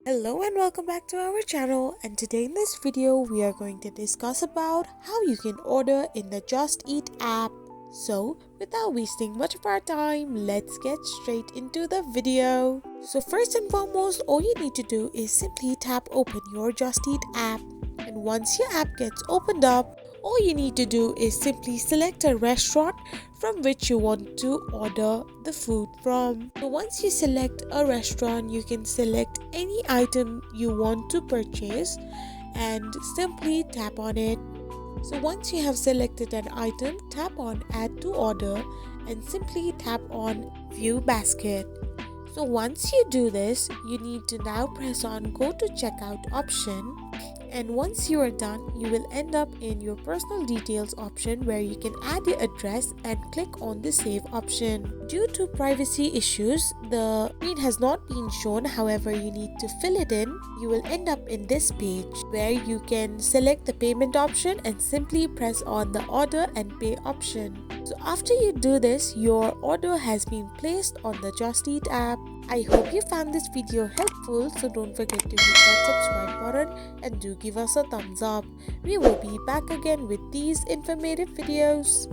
Hello and welcome back to our channel, and today in this video we are going to discuss about how you can order in the Just Eat app. So without wasting much of our time, let's get straight into the video. So first and foremost, all you need to do is simply tap open your Just Eat app, and once your app gets opened up, all you need to do is simply select a restaurant from which you want to order the food from. So once you select a restaurant, you can select any item you want to purchase and simply tap on it. So once you have selected an item, tap on add to order and simply tap on view basket. So once you do this, you need to now press on go to checkout option, and once you are done, you will end up in your personal details option where you can add your address and click on the save option. Due to privacy issues, the screen has not been shown, however you need to fill it in. You will end up in this page where you can select the payment option and simply press on the order and pay option. So after you do this, your order has been placed on the Just Eat app. I hope you found this video helpful, so don't forget to hit that subscribe button and do give us a thumbs up. We will be back again with these informative videos.